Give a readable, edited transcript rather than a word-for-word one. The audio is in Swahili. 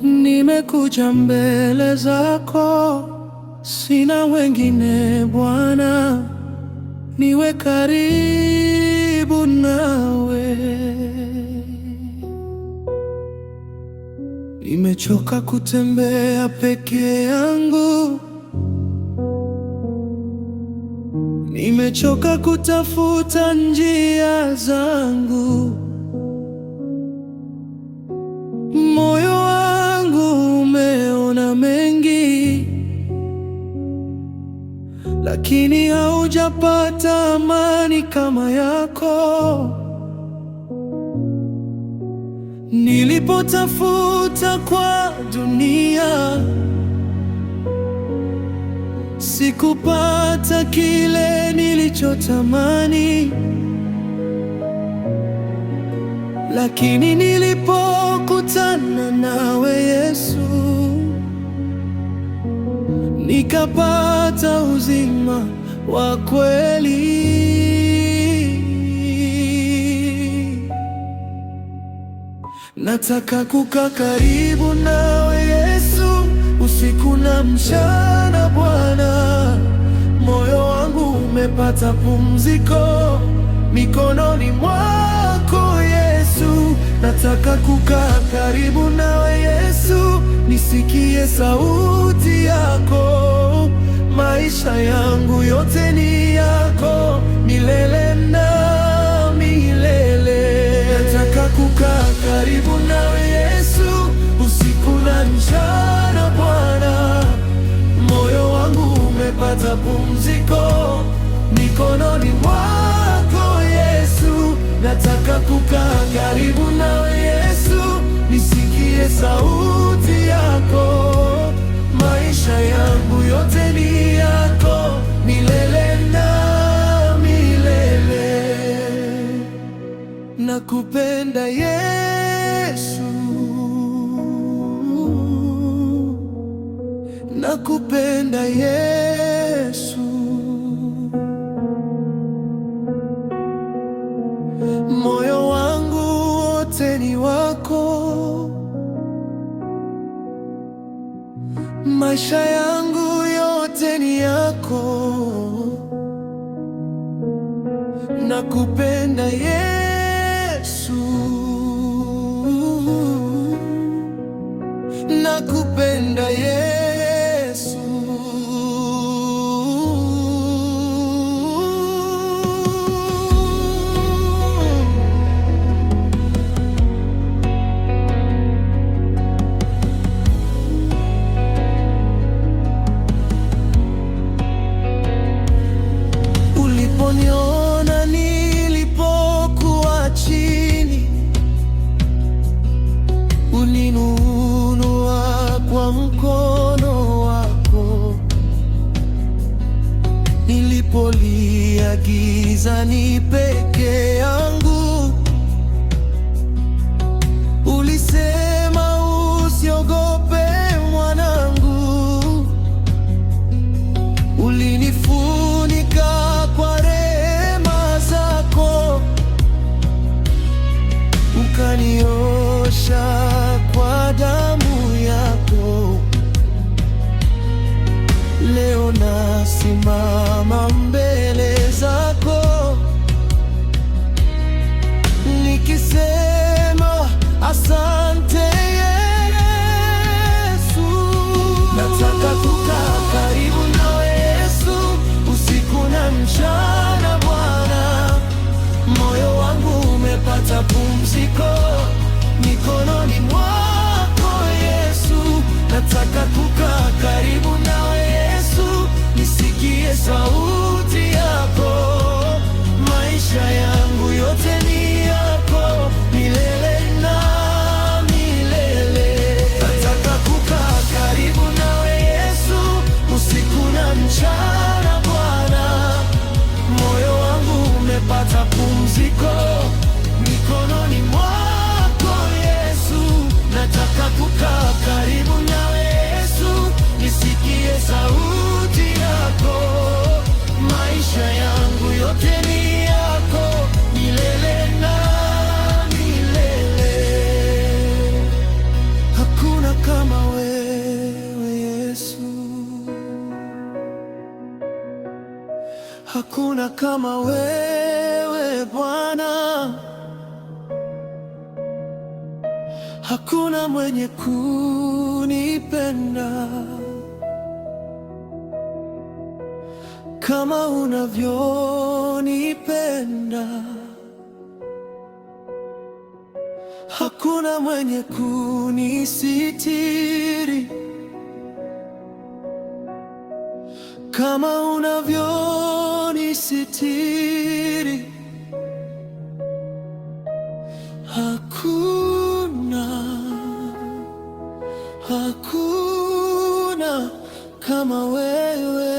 Nimekuja mbele zako, sina wengine Bwana, niwe karibu nawe. Nimechoka kutembea peke yangu, nimechoka kutafuta njia zangu. Moyo wangu umeona mengi, lakini haujapata amani kama yako. Nilipotafuta kwa dunia, sikupata kile nilichotamani, lakini nilipokutana nawe Yesu, nikapata uzima wa kweli. Nataka kukaa karibu nawe Yesu, usiku na mchana Bwana. Moyo wangu umepata pumziko mikononi mwako Yesu. Nataka kukaa karibu nawe Yesu, nisikie sauti yako. Maisha yangu yote ni yako, milele na milele. Nataka kukaa karibu nawe Yesu, usiku na mchana Bwana. Moyo wangu umepata pumziko mikononi mwako Yesu. Nataka kukaa karibu nawe Yesu, nisikie sauti yako. Maisha yangu yote ni yako, milele na milele. Nakupenda Yesu, nakupenda Yesu. Moyo wangu wote ni wako, maisha yangu yote ni yako. Nakupenda Yesu, nakupenda Yesu. Uliponiona nilipokuwa chini, uninunua kwa mkono wako. Nilipolia gizani peke yangu, ulisema usiogope mwanangu. Ulinifunika kwa rehema zako, ukaniosha kwa damu yako. Leo nasimama mbele zako, nikisema asante Yesu. Nataka kukaa karibu nawe Yesu, usiku na mchana Bwana. Moyo wangu umepata pumziko mikononi mwako Yesu. Nataka kukaa karibu nawe Yesu, nisikie sauti yako. Maisha yangu yote ni yako, milele na milele. Nataka kukaa karibu nawe Yesu, usiku na mchana Bwana. Moyo wangu umepata pumziko mikononi mwako Yesu. Nataka kukaa karibu nawe kama wewe Bwana, hakuna mwenye kunipenda kama unavyonipenda. Hakuna mwenye kunisitiri kama unavyonisitiri. Hakuna kama wewe.